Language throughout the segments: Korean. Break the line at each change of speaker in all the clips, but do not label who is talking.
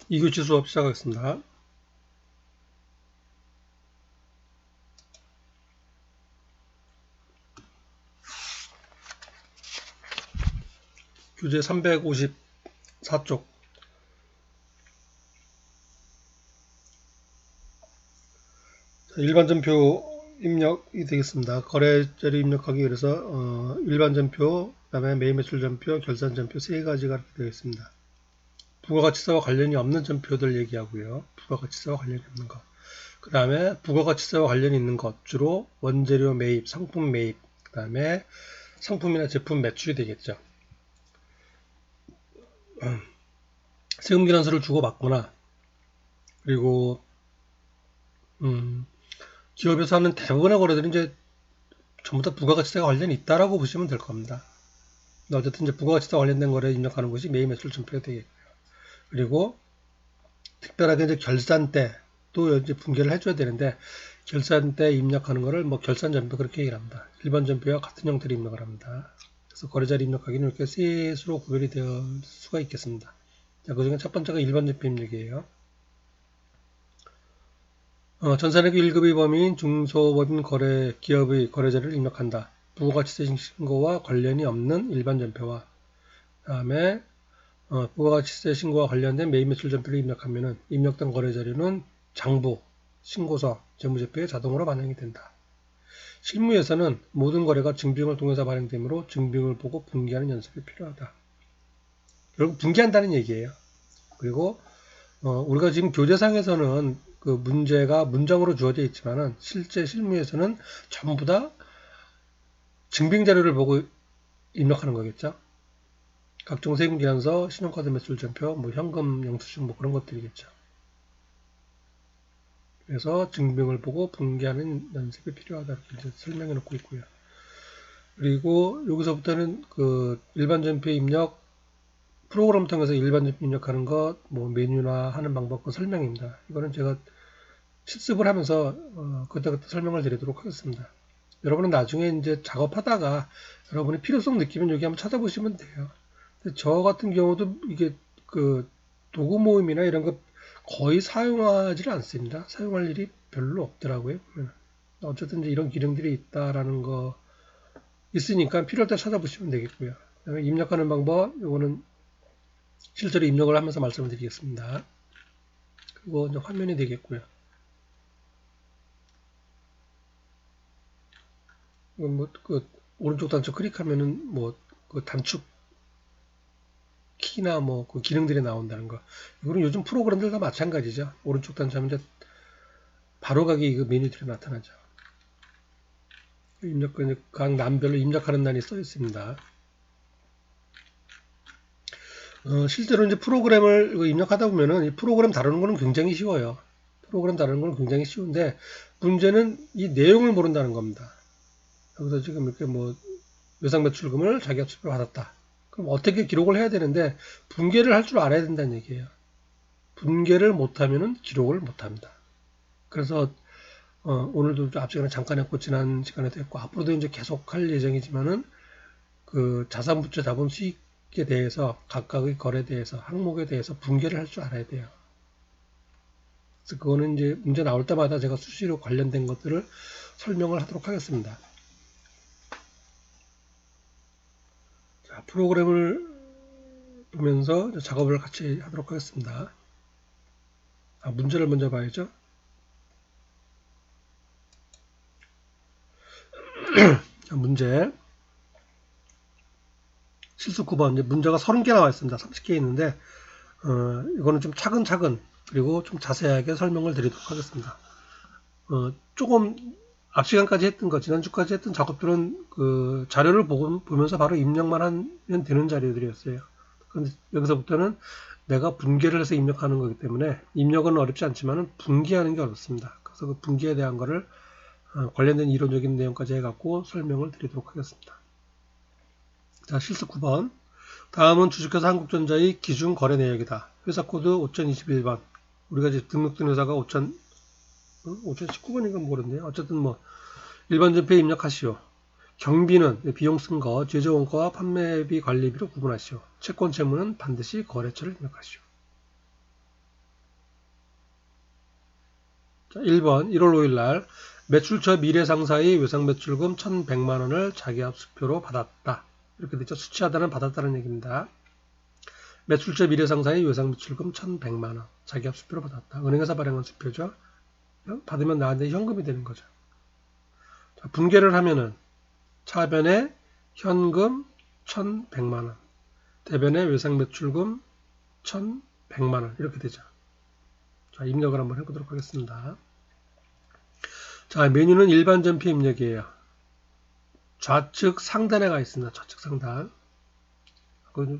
2교시 수업 시작하겠습니다. 교재 354쪽. 일반전표 입력이 되겠습니다. 거래자료 입력하기 위해서 일반전표, 그 다음에 매입매출전표, 결산전표 세 가지가 이렇게 되겠습니다. 부가가치세와 관련이 없는 전표들 얘기하고요. 부가가치세와 관련이 없는 것. 그 다음에 부가가치세와 관련이 있는 것, 주로 원재료 매입, 상품 매입, 그 다음에 상품이나 제품 매출이 되겠죠. 세금계산서를 주고받거나, 그리고 기업에서 하는 대부분의 거래들은 이제 전부 다 부가가치세와 관련이 있다라고 보시면 될 겁니다. 근데 어쨌든 이제 부가가치세와 관련된 거래에 입력하는 것이 매입매출 전표가 되겠고요. 그리고 특별하게 이제 결산 때 또 이제 분개를 해줘야 되는데, 결산 때 입력하는 거를 뭐 결산전표 그렇게 얘기를 합니다. 일반 전표와 같은 형태로 입력을 합니다. 그래서 거래자료 입력하기는 이렇게 세 수로 구별이 될 수가 있겠습니다. 자, 그 중에 첫 번째가 일반 전표 입력이에요. 전산회계 1급의 범위인 중소법인 거래 기업의 거래자료를 입력한다. 부가가치세 신고와 관련이 없는 일반 전표와, 다음에 부가가치세 신고와 관련된 매입매출 전표를 입력하면은 입력된 거래자료는 장부, 신고서, 재무제표에 자동으로 반영이 된다. 실무에서는 모든 거래가 증빙을 통해서 발행되므로 증빙을 보고 분기하는 연습이 필요하다. 결국 분기한다는 얘기예요. 그리고 우리가 지금 교재상에서는 그 문제가 문장으로 주어져 있지만은 실제 실무에서는 전부 다 증빙자료를 보고 입력하는 거겠죠. 각종 세금계산서, 신용카드 매출전표, 뭐 현금 영수증 뭐 그런 것들이겠죠. 그래서 증빙을 보고 분개하는 연습이 필요하다 이렇게 이제 설명해 놓고 있고요. 그리고 여기서부터는 그 일반 전표 입력 프로그램 통해서 일반 전표 입력하는 것, 뭐 메뉴나 하는 방법 그 설명입니다. 이거는 제가 실습을 하면서 그때그때 설명을 드리도록 하겠습니다. 여러분은 나중에 이제 작업하다가 여러분이 필요성 느끼면 여기 한번 찾아보시면 돼요. 저 같은 경우도 이게 그 도구 모음이나 이런 거 거의 사용하지를 않습니다. 사용할 일이 별로 없더라고요. 어쨌든 이제 이런 기능들이 있다라는 거 있으니까 필요할 때 찾아보시면 되겠고요. 그다음에 입력하는 방법, 이거는 실제로 입력을 하면서 말씀을 드리겠습니다. 그리고 이제 화면이 되겠고요. 이건 뭐 그 오른쪽 단추 클릭하면은 뭐 그 단축 키나 뭐 그 기능들이 나온다는 거. 이거는 요즘 프로그램들 다 마찬가지죠. 오른쪽 단추하면 이제 바로가기 그 메뉴들이 나타나죠. 입력 각 난별로 입력하는 난이 써 있습니다. 실제로 이제 프로그램을 입력하다 보면은 이 프로그램 다루는 거는 굉장히 쉬워요. 프로그램 다루는 거는 굉장히 쉬운데 문제는 이 내용을 모른다는 겁니다. 여기서 지금 이렇게 뭐 외상매출금을 자기가 수표를 받았다. 그럼 어떻게 기록을 해야 되는데 분개를 할 줄 알아야 된다는 얘기예요. 분개를 못하면은 기록을 못합니다. 그래서 오늘도 앞시간에 잠깐 했고 지난 시간에도 했고 앞으로도 이제 계속 할 예정이지만은 그 자산부채 자본 수익에 대해서 각각의 거래에 대해서 항목에 대해서 분개를 할 줄 알아야 돼요. 그래서 그거는 이제 문제 나올 때마다 제가 수시로 관련된 것들을 설명을 하도록 하겠습니다. 자, 프로그램을 보면서 작업을 같이 하도록 하겠습니다. 문제를 먼저 봐야죠. 자, 문제 실수 9번. 이제 문제가 30개 나와 있습니다. 30개 있는데 이거는 좀 차근차근 그리고 좀 자세하게 설명을 드리도록 하겠습니다. 조금 앞 시간까지 했던 거, 지난주까지 했던 작업들은 그 자료를 보면서 바로 입력만 하면 되는 자료들이었어요. 그런데 여기서부터는 내가 분개를 해서 입력하는 거기 때문에 입력은 어렵지 않지만 분개하는 게 어렵습니다. 그래서 그 분개에 대한 거를 관련된 이론적인 내용까지 해갖고 설명을 드리도록 하겠습니다. 자, 실수 9번. 다음은 주식회사 한국전자의 기준 거래 내역이다. 회사 코드 5021번. 우리가 이제 등록된 회사가 5019번인가 모르는데요. 어쨌든 뭐 일반 전표에 입력하시오. 경비는 비용 쓴 거, 제조 원가와 판매비 관리비로 구분하시오. 채권 채무는 반드시 거래처를 입력하시오. 자, 1번 1월 5일 날 매출처 미래상사의 외상매출금 1,100만 원을 자기합수표로 받았다. 이렇게 됐죠. 수취하다는 받았다는 얘기입니다. 매출처 미래상사의 외상매출금 1,100만 원 자기합수표로 받았다. 은행에서 발행한 수표죠. 받으면 나한테 현금이 되는 거죠. 자, 분개를 하면은 차변에 현금 1,100만 원, 대변에 외상매출금 1,100만 원 이렇게 되죠. 자, 입력을 한번 해보도록 하겠습니다. 자, 메뉴는 일반 전표 입력이에요. 좌측 상단에 가 있습니다. 좌측 상단.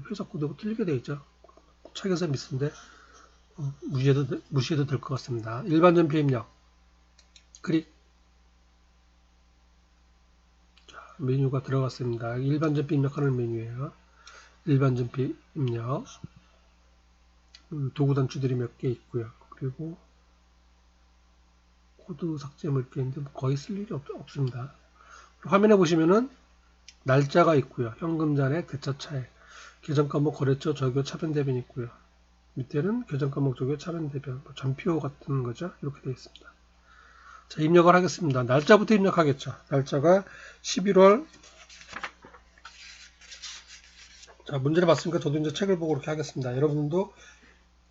회사 코드가 틀리게 되어 있죠. 책에서 미스인데 무시해도 될 것 같습니다. 일반 전표 입력. 클릭. 자, 메뉴가 들어갔습니다. 일반 전표 입력하는 메뉴예요. 일반 전표 입력. 도구 단추들이 몇 개 있고요. 그리고 코드 삭제 뭐 이렇게 있는데 거의 쓸 일이 없습니다. 화면에 보시면은 날짜가 있고요. 현금잔액, 대차차액, 계정과목, 거래처, 적요, 차변, 대변이 있고요. 밑에는 계정과목, 적요, 차변, 대변, 전표 같은 거죠. 이렇게 되어 있습니다. 자, 입력을 하겠습니다. 날짜부터 입력하겠죠. 날짜가 11월. 자, 문제를 봤으니까 저도 이제 책을 보고 이렇게 하겠습니다. 여러분도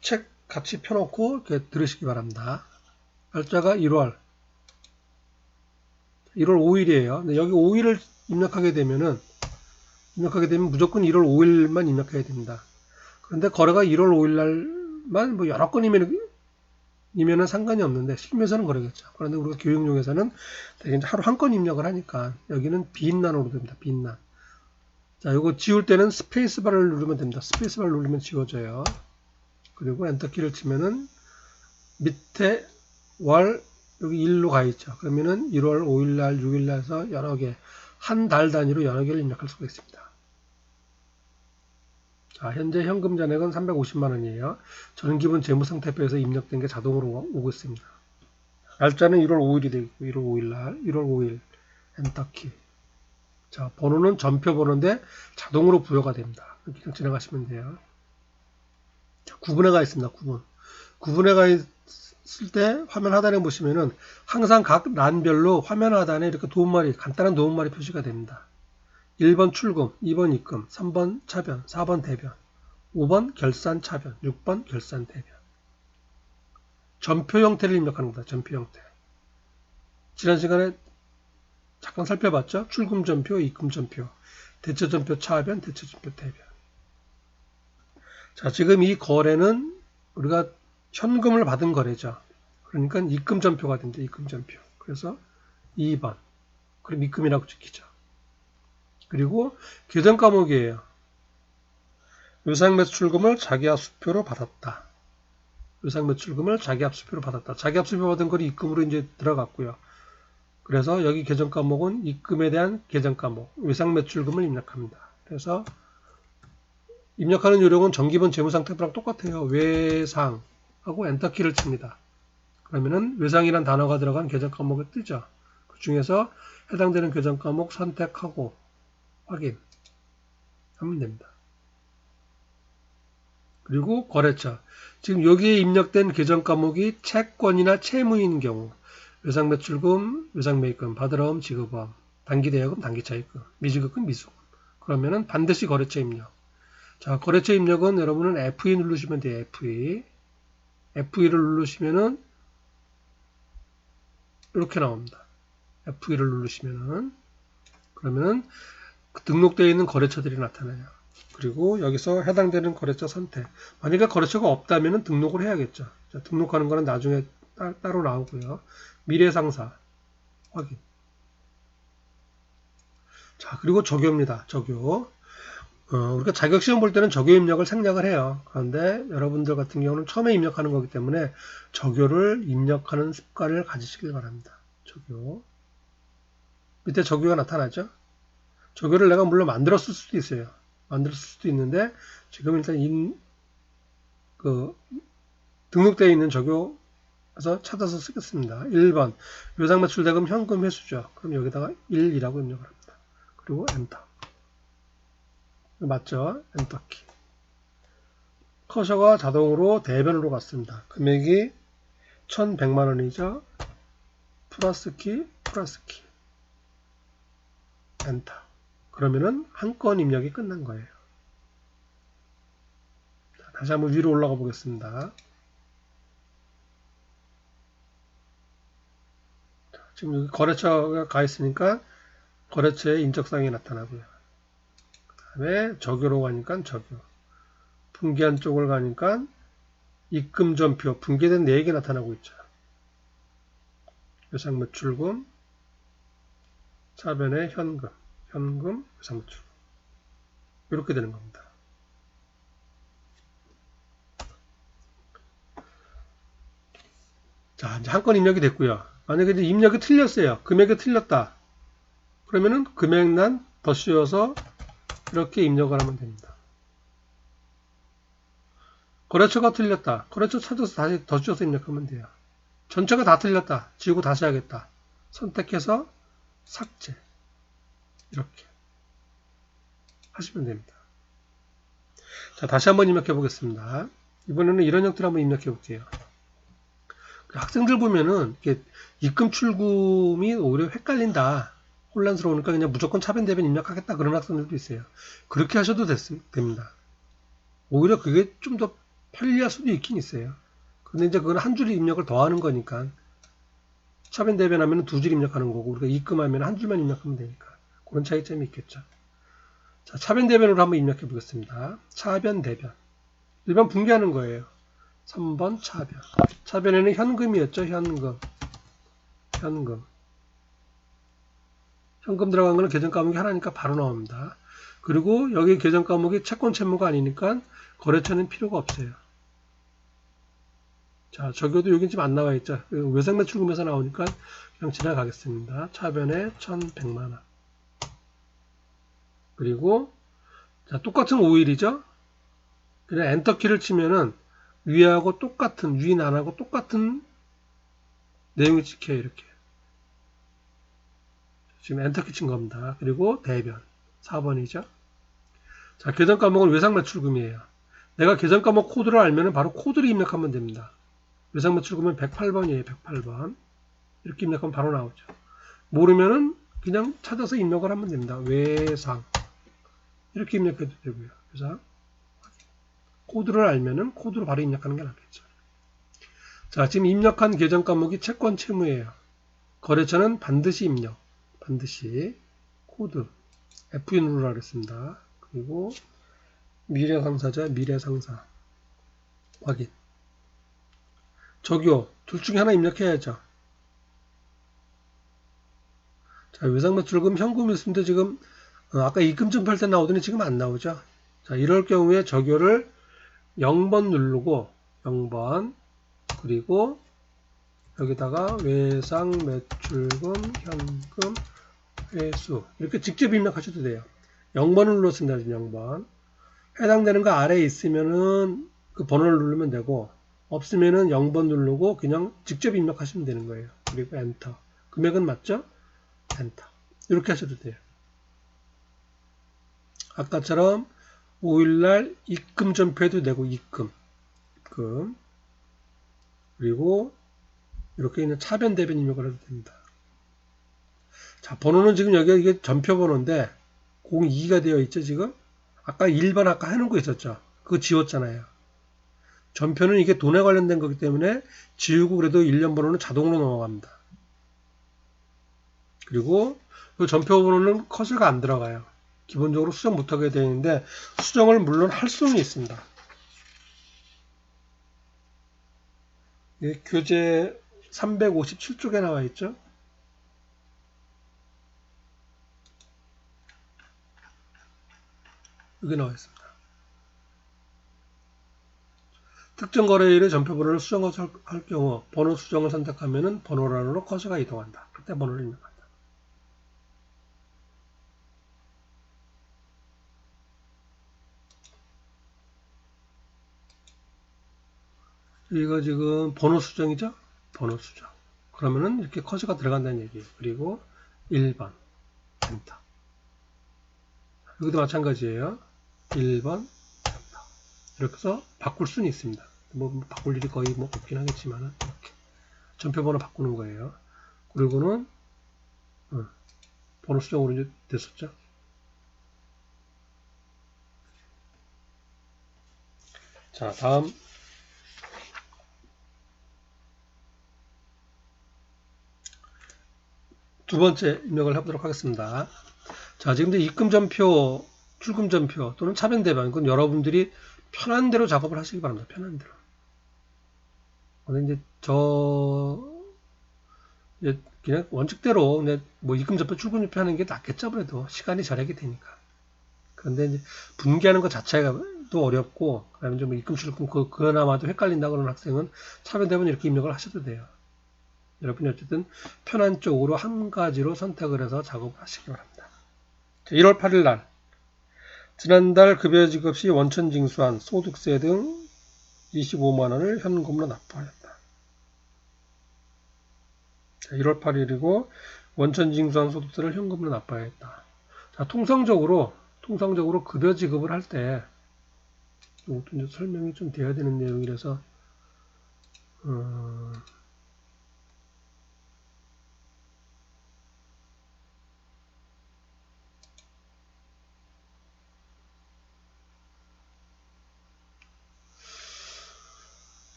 책 같이 펴놓고 이렇게 들으시기 바랍니다. 날짜가 1월 5일이에요. 근데 여기 5일을 입력하게 되면 무조건 1월 5일만 입력해야 됩니다. 그런데 거래가 1월 5일 날만 뭐 여러 건이면은 상관이 없는데 실무에서는 그러겠죠. 그런데 우리가 교육용에서는 대개 하루 한 건 입력을 하니까 여기는 빈란으로 됩니다. 빈란. 자, 이거 지울 때는 스페이스바를 누르면 됩니다. 스페이스바를 누르면 지워져요. 그리고 엔터키를 치면은 밑에 월 여기 1로 가 있죠. 그러면은 1월 5일 날, 6일 날에서 여러 개, 한 달 단위로 여러 개를 입력할 수가 있습니다. 자, 현재 현금 잔액은 350만 원이에요. 전기분 재무상태표에서 입력된 게 자동으로 오고 있습니다. 날짜는 1월 5일이 되고 1월 5일 날, 1월 5일 엔터키. 자, 번호는 전표 번호인데 자동으로 부여가 됩니다. 그냥 지나가시면 돼요. 자, 구분해 가 있습니다. 구분해 가 있을 때 화면 하단에 보시면은 항상 각 란별로 화면 하단에 이렇게 간단한 도움말이 표시가 됩니다. 1번 출금, 2번 입금, 3번 차변, 4번 대변, 5번 결산 차변, 6번 결산 대변. 전표 형태를 입력하는 겁니다. 전표 형태. 지난 시간에 잠깐 살펴봤죠? 출금 전표, 입금 전표, 대체 전표 차변, 대체 전표 대변. 자, 지금 이 거래는 우리가 현금을 받은 거래죠. 그러니까 입금 전표가 됩니다. 입금 전표. 그래서 2번. 그럼 입금이라고 찍히죠. 그리고 계정 과목이에요. 외상매출금을 자기합수표로 받았다. 외상매출금을 자기합수표로 받았다. 자기합수표 받은 거리 입금으로 이제 들어갔고요. 그래서 여기 계정 과목은 입금에 대한 계정 과목, 외상매출금을 입력합니다. 그래서 입력하는 요령은 정기본 재무상태표랑 똑같아요. 외상하고 엔터키를 칩니다. 그러면은 외상이란 단어가 들어간 계정 과목이 뜨죠. 그 중에서 해당되는 계정 과목 선택하고 확인 하면 됩니다. 그리고 거래처. 지금 여기에 입력된 계정 과목이 채권이나 채무인 경우 외상매출금, 외상매입금, 받으러움, 지급험, 단기대여금, 단기차입금, 미지급금, 미수금. 그러면은 반드시 거래처 입력. 자, 거래처 입력은 여러분은 F2 누르시면 돼요. F2. F2를 누르시면은 이렇게 나옵니다. F2를 누르시면은 그러면은 등록되어 있는 거래처들이 나타나요. 그리고 여기서 해당되는 거래처 선택. 만약에 거래처가 없다면 등록을 해야겠죠. 자, 등록하는 거는 나중에 따로 나오고요. 미래상사 확인. 자, 그리고 적요입니다. 적요. 우리가 자격시험 볼 때는 적요 입력을 생략을 해요. 그런데 여러분들 같은 경우는 처음에 입력하는 거기 때문에 적요를 입력하는 습관을 가지시길 바랍니다. 적요. 밑에 적요가 나타나죠? 적요를 내가 물론 만들었을 수도 있어요. 만들었을 수도 있는데 지금 일단 등록되어 있는 적요에서 찾아서 쓰겠습니다. 1번 외상매출대금 현금 회수죠. 그럼 여기다가 1이라고 입력을 합니다. 그리고 엔터. 맞죠? 엔터키. 커서가 자동으로 대변으로 갔습니다. 금액이 1100만원이죠. 플러스 키, 엔터. 그러면은 한 건 입력이 끝난 거예요. 자, 다시 한번 위로 올라가 보겠습니다. 자, 지금 여기 거래처가 가 있으니까 거래처의 인적사항이 나타나고요. 그 다음에 적요로 가니까 적요. 분기한 쪽을 가니까 입금전표, 분기된 내역이 나타나고 있죠. 외상매출금, 차변의 현금, 외상매출금. 이렇게 되는 겁니다. 자, 이제 한 건 입력이 됐고요. 만약에 이제 입력이 틀렸어요. 금액이 틀렸다. 그러면은 금액란 더 씌워서 이렇게 입력을 하면 됩니다. 거래처가 틀렸다. 거래처 찾아서 다시 더 씌워서 입력하면 돼요. 전체가 다 틀렸다. 지우고 다시 하겠다. 선택해서 삭제. 이렇게 하시면 됩니다. 자, 다시 한번 입력해 보겠습니다. 이번에는 이런 형태로 한번 입력해 볼게요. 학생들 보면은 이렇게 입금 출금이 오히려 헷갈린다. 혼란스러우니까 그냥 무조건 차변 대변 입력하겠다. 그런 학생들도 있어요. 그렇게 하셔도 됩니다. 오히려 그게 좀 더 편리할 수도 있긴 있어요. 근데 이제 그건 한 줄 입력을 더 하는 거니까. 차변 대변 하면 두 줄 입력하는 거고, 우리가 입금하면 한 줄만 입력하면 되니까. 그런 차이점이 있겠죠. 자, 차변 대변으로 한번 입력해 보겠습니다. 차변 대변. 일반 분기하는 거예요. 3번 차변. 차변에는 현금이었죠. 현금 들어간 거는 계정 과목이 하나니까 바로 나옵니다. 그리고 여기 계정 과목이 채권 채무가 아니니까 거래처는 필요가 없어요. 자, 적용도 여긴 지금 안 나와 있죠. 외상매출금에서 나오니까 그냥 지나가겠습니다. 차변에 1100만원. 그리고 자, 똑같은 5일이죠. 그냥 엔터키를 치면은 위하고 똑같은, 위난하고 똑같은 내용이 찍혀요. 이렇게. 지금 엔터키 친 겁니다. 그리고 대변 4번이죠. 자, 계정 과목은 외상매출금이에요. 내가 계정 과목 코드를 알면 바로 코드를 입력하면 됩니다. 외상매출금은 108번이에요. 108번. 이렇게 입력하면 바로 나오죠. 모르면은 그냥 찾아서 입력을 하면 됩니다. 외상. 이렇게 입력해도 되고요. 그래서 코드를 알면은 코드로 바로 입력하는 게 낫겠죠. 자, 지금 입력한 계정 과목이 채권 채무예요. 거래처는 반드시 입력. 반드시 코드 F 누르라 그랬습니다. 그리고 미래상사죠. 미래상사 확인. 적요 둘 중에 하나 입력해야죠. 자, 외상매출금 현금이 있습니다. 지금 아까 입금전표할 때 나오더니 지금 안 나오죠. 자, 이럴 경우에 적요를 0번 누르고 0번 그리고 여기다가 외상매출금 현금 회수 이렇게 직접 입력하셔도 돼요. 0번을 눌렀습니다. 지금 0번. 해당되는 거 아래에 있으면은 그 번호를 누르면 되고 없으면은 0번 누르고 그냥 직접 입력하시면 되는 거예요. 그리고 엔터. 금액은 맞죠? 엔터. 이렇게 하셔도 돼요. 아까처럼 5일날 입금 전표해도 되고 입금. 그리고 이렇게 있는 차변 대변 입력을 해도 됩니다. 자, 번호는 지금 여기가 이게 전표 번호인데 02가 되어 있죠, 지금? 아까 1번 아까 해놓은 거 있었죠? 그거 지웠잖아요. 전표는 이게 돈에 관련된 거기 때문에 지우고 그래도 1년 번호는 자동으로 넘어갑니다. 그리고 이 전표 번호는 커서가 안 들어가요. 기본적으로 수정 못하게 되어 있는데 수정을 물론 할 수는 있습니다. 교재 357쪽에 나와 있죠. 여기 나와 있습니다. 특정 거래일의 전표 번호를 수정할 경우 번호 수정을 선택하면 번호란으로 커서가 이동한다. 그때 번호를 입력한다. 이거 지금 번호 수정이죠? 번호 수정. 그러면은 이렇게 커서가 들어간다는 얘기예요. 그리고 1번 엔터. 여기도 마찬가지예요. 1번 엔터. 이렇게 해서 바꿀 수는 있습니다. 뭐 바꿀 일이 거의 없긴 하겠지만 이렇게. 전표번호 바꾸는 거예요. 그리고는 번호 수정으로 이제 됐었죠. 자, 다음 두 번째 입력을 해보도록 하겠습니다. 자, 지금 이제 입금전표, 출금전표 또는 차변대변, 그건 여러분들이 편한 대로 작업을 하시기 바랍니다. 편한 대로. 근데 이제 그냥 원칙대로 그냥 뭐 입금전표, 출금전표 하는 게 낫겠죠. 그래도 시간이 절약이 되니까. 그런데 이제 분기하는 것 자체가 또 어렵고, 그다음에 좀 입금, 출금 그나마도 헷갈린다 그러는 학생은 차변대변 이렇게 입력을 하셔도 돼요. 여러분이 어쨌든 편한 쪽으로 한 가지로 선택을 해서 작업을 하시기 바랍니다. 1월 8일 날 지난달 급여 지급 시 원천 징수한 소득세 등 25만원을 현금으로 납부하였다. 1월 8일이고 원천 징수한 소득세를 현금으로 납부하였다. 자, 통상적으로 급여 지급을 할 때 이것도 이제 설명이 좀 돼야 되는 내용이라서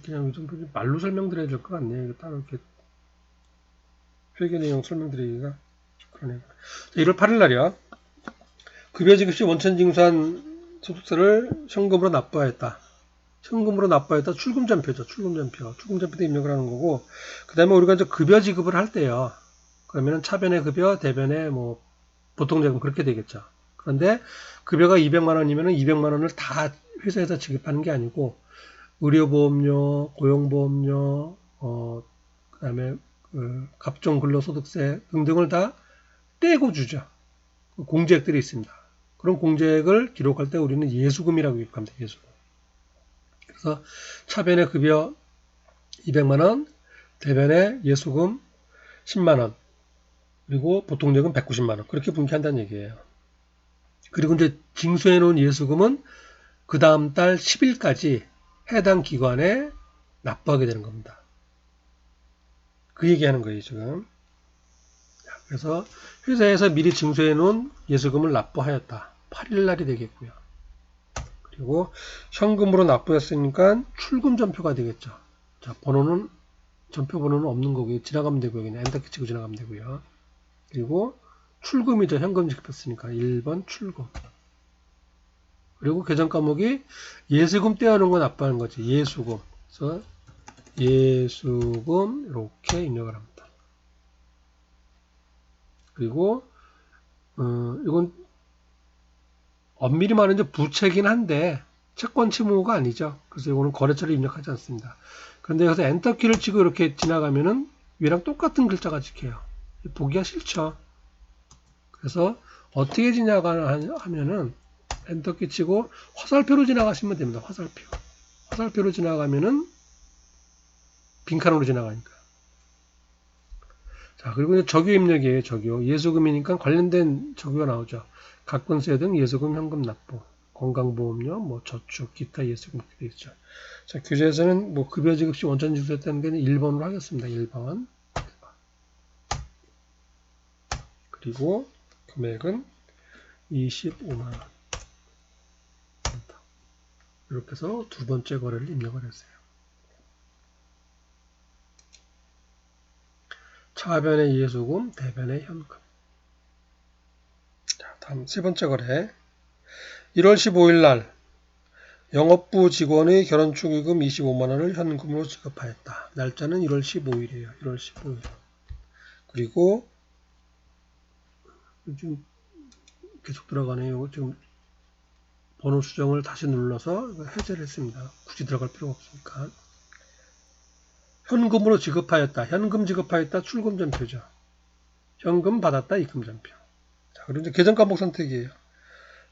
그냥 좀 말로 설명드려야 될 것 같네요. 이거 따로 이렇게 회계 내용 설명드리기가 그러네요. 1월 8일 날이요. 급여 지급 시 원천 징수한 소득세를 현금으로 납부하였다. 현금으로 납부하였다. 출금전표죠. 출금전표도 입력을 하는 거고, 그 다음에 우리가 이제 급여 지급을 할 때요. 그러면은 차변의 급여, 대변의 뭐 보통자금 그렇게 되겠죠. 그런데 급여가 200만원이면은 200만원을 다 회사에서 지급하는 게 아니고 의료보험료, 고용보험료, 그다음에 갑종 근로소득세 등등을 다 떼고 주죠. 공제액들이 있습니다. 그런 공제액을 기록할 때 우리는 예수금이라고 기록합니다. 예수금. 그래서 차변의 급여 200만원, 대변의 예수금 10만원, 그리고 보통자금 190만원. 그렇게 분기한다는 얘기예요. 그리고 이제 징수해 놓은 예수금은 그 다음 달 10일까지 해당 기관에 납부하게 되는 겁니다. 그 얘기하는 거예요, 지금. 그래서 회사에서 미리 징수해 놓은 예수금을 납부하였다. 8일 날이 되겠고요. 그리고 현금으로 납부했으니까 출금 전표가 되겠죠. 자, 전표 번호는 없는 거고요. 지나가면 되고요. 그냥 엔터키 치고 지나가면 되고요. 그리고 출금이죠. 현금 지급했으니까 1번 출금. 그리고 계정 과목이 예수금 떼어놓은 거 납부하는 거지. 예수금. 그래서 예수금 이렇게 입력을 합니다. 그리고 이건 엄밀히 말하면 이제 부채긴 한데 채권 채무가 아니죠. 그래서 이거는 거래처를 입력하지 않습니다. 그런데 여기서 엔터키를 치고 이렇게 지나가면은 위랑 똑같은 글자가 찍혀요. 보기가 싫죠. 그래서 어떻게 지나가냐 하면은 엔터키 치고 화살표로 지나가시면 됩니다. 화살표로 지나가면은 빈칸으로 지나가니까. 자, 그리고 이제 적유 입력이에요. 적유. 예수금이니까 관련된 적유가 나오죠. 가권세 등 예수금 현금 납부, 건강보험료, 뭐 저축, 기타 예수금 이렇게 되어 있죠. 자, 규제에서는 뭐 급여 지급 시 원천 징수했다는 게 1번으로 하겠습니다. 1번. 그리고 금액은 25만원. 이렇게 해서 두 번째 거래를 입력을 했어요. 차변의 예수금, 대변의 현금. 자, 다음 세 번째 거래. 1월 15일 날 영업부 직원의 결혼축의금 25만원을 현금으로 지급하였다. 날짜는 1월 15일이에요. 1월 15일. 그리고 지금 계속 들어가네요. 지금 번호 수정을 다시 눌러서 해제를 했습니다. 굳이 들어갈 필요가 없으니까. 현금으로 지급하였다. 현금 지급하였다. 출금전표죠. 현금 받았다. 입금전표. 자, 그리고 이제 계정 과목 선택이에요.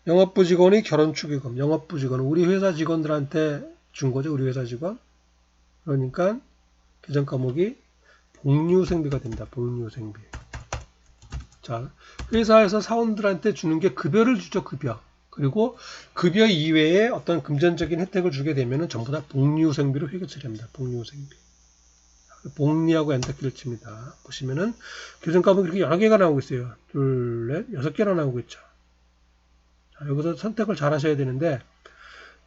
영업부 직원의 결혼축의금. 영업부 직원. 우리 회사 직원들한테 준 거죠. 우리 회사 직원. 그러니까 계정 과목이 복류생비가 됩니다. 복류생비. 자, 회사에서 사원들한테 주는 게 급여를 주죠, 급여. 그리고 급여 이외에 어떤 금전적인 혜택을 주게 되면은 전부 다 복리후생비로 회계 처리합니다. 복리후생비. 복리하고 엔터키를 칩니다. 보시면은 교정 과목이 이렇게 여러 개가 나오고 있어요. 둘, 넷, 6개나 나오고 있죠. 자, 여기서 선택을 잘 하셔야 되는데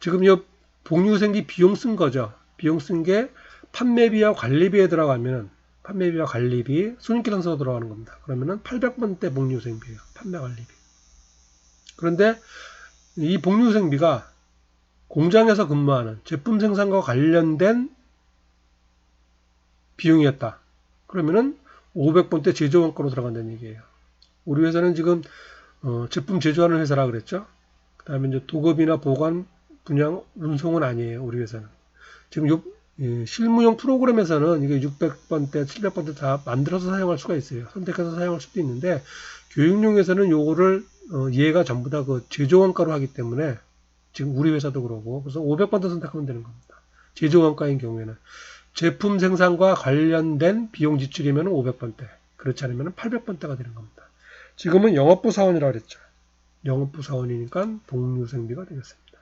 지금 이 복리후생비 비용 쓴 거죠. 비용 쓴 게 판매비와 관리비에 들어가면 판매비와 관리비, 손익계산서로 들어가는 겁니다. 그러면은 800번대 복리후생비예요. 판매 관리비. 그런데 이 복리후생비가 공장에서 근무하는 제품 생산과 관련된 비용이었다. 그러면은 500번대 제조원가로 들어간다는 얘기예요. 우리 회사는 지금 제품 제조하는 회사라 그랬죠. 그 다음에 이제 도급이나 보관, 분양, 운송은 아니에요. 우리 회사는. 지금 실무용 프로그램에서는 이게 600번대, 700번대 다 만들어서 사용할 수가 있어요. 선택해서 사용할 수도 있는데 교육용에서는 요거를 얘가 전부 다 그 제조원가로 하기 때문에 지금 우리 회사도 그러고 그래서 500번대 선택하면 되는 겁니다. 제조원가인 경우에는 제품 생산과 관련된 비용 지출이면 500번대, 그렇지 않으면 800번대가 되는 겁니다. 지금은 영업부 사원이라고 그랬죠. 영업부 사원이니까 복리후생비가 되겠습니다.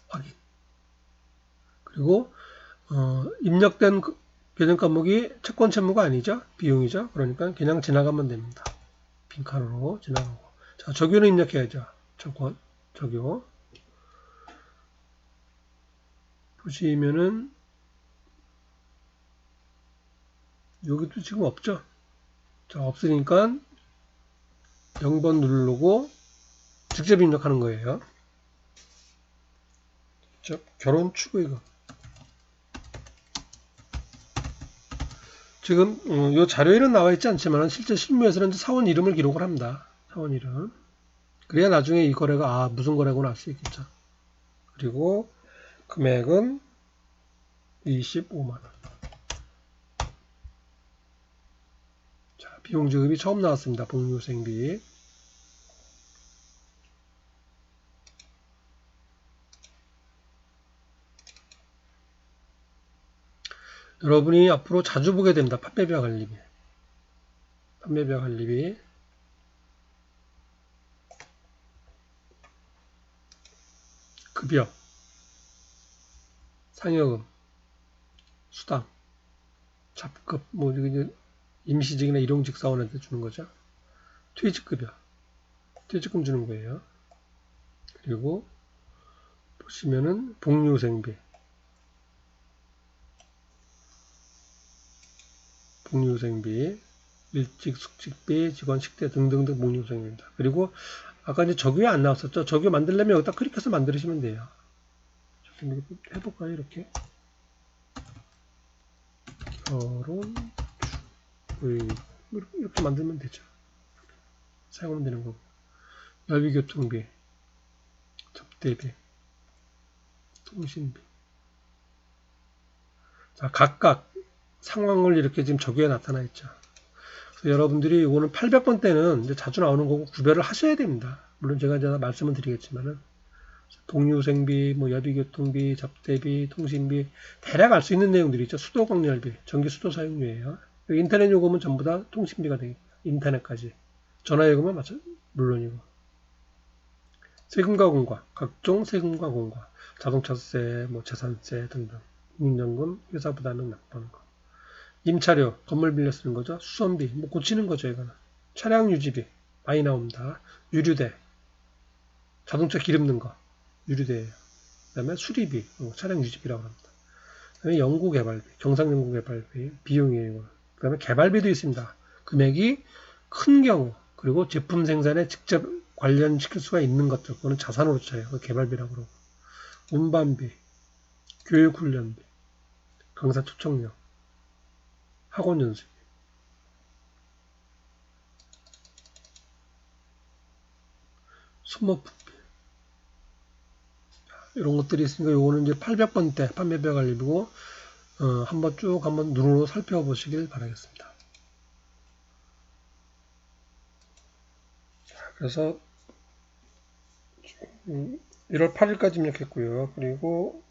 확인. 그리고 입력된 배정 과목이 채권 채무가 아니죠. 비용이죠. 그러니까 그냥 지나가면 됩니다. 빈칸으로 지나가고. 자, 적요는 입력해야죠. 채권, 적요. 보시면은 여기도 지금 없죠. 자, 없으니까 0번 누르고 직접 입력하는 거예요. 직접 결혼 추구 이거. 지금 이 자료에는 나와 있지 않지만 실제 실무에서는 사원 이름을 기록을 합니다. 사원 이름. 그래야 나중에 이 거래가 무슨 거래구나 알 수 있겠죠. 그리고 금액은 25만원. 자, 비용 지급이 처음 나왔습니다. 복리후생비. 여러분이 앞으로 자주 보게 됩니다. 판매비와 관리비. 판매비와 관리비. 급여. 상여금. 수당. 잡급. 뭐 임시직이나 일용직 사원한테 주는 거죠. 퇴직급여. 퇴직금 주는 거예요. 그리고 보시면은 복리후생비. 복리후생비, 일직, 숙직비, 직원 식대 등등등 복리후생비입니다. 그리고 아까 이제 적요 안 나왔었죠? 적요 만들려면 여기다 클릭해서 만드시면 돼요. 해볼까요? 이렇게. 결혼, 이렇게 만들면 되죠. 사용하면 되는 거고. 열비교통비, 접대비, 통신비. 자, 각각 상황을 이렇게 지금 적요에 나타나 있죠. 그래서 여러분들이 이거는 800번대는 이제 자주 나오는 거고 구별을 하셔야 됩니다. 물론 제가 이제 말씀을 드리겠지만은 복리후생비, 뭐 여비교통비, 접대비, 통신비 대략 알 수 있는 내용들이 있죠. 수도광열비, 전기 수도 사용료예요. 인터넷 요금은 전부 다 통신비가 되겠다. 인터넷까지. 전화요금은 물론이고. 세금과 공과, 각종 세금과 공과, 자동차세, 뭐 재산세 등등, 국민연금, 회사부담금 납부하는 거. 임차료, 건물 빌려 쓰는 거죠. 수선비, 뭐 고치는 거죠, 이거는. 차량 유지비, 많이 나옵니다. 유류대, 자동차 기름 넣은 거, 유류대예요. 그 다음에 수리비, 차량 유지비라고 합니다. 그 다음에 연구개발비, 경상연구개발비, 비용이에요. 그 다음에 개발비도 있습니다. 금액이 큰 경우, 그리고 제품 생산에 직접 관련시킬 수가 있는 것들, 그거는 자산으로 쳐요. 개발비라고 그러고. 운반비, 교육훈련비, 강사 초청료, 학원 연수비. 수목부비. 이런 것들이 있으니까 요거는 이제 800번대 판매비와 관리비고 한번 쭉 한번 눈으로 살펴보시길 바라겠습니다. 그래서 1월 8일까지 입력했고요. 그리고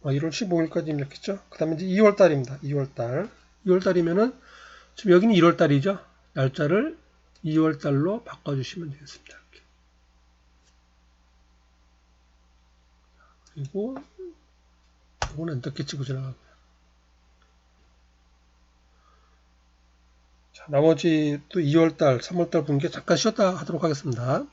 1월 15일까지 입력했죠. 그 다음에 이제 2월달입니다. 2월달. 2월달이면은 지금 여기는 1월달이죠. 날짜를 2월달로 바꿔주시면 되겠습니다. 이렇게. 그리고 이거는 엔터키 치고 지나가고요. 자, 나머지 또 2월달, 3월달 분기 잠깐 쉬었다 하도록 하겠습니다.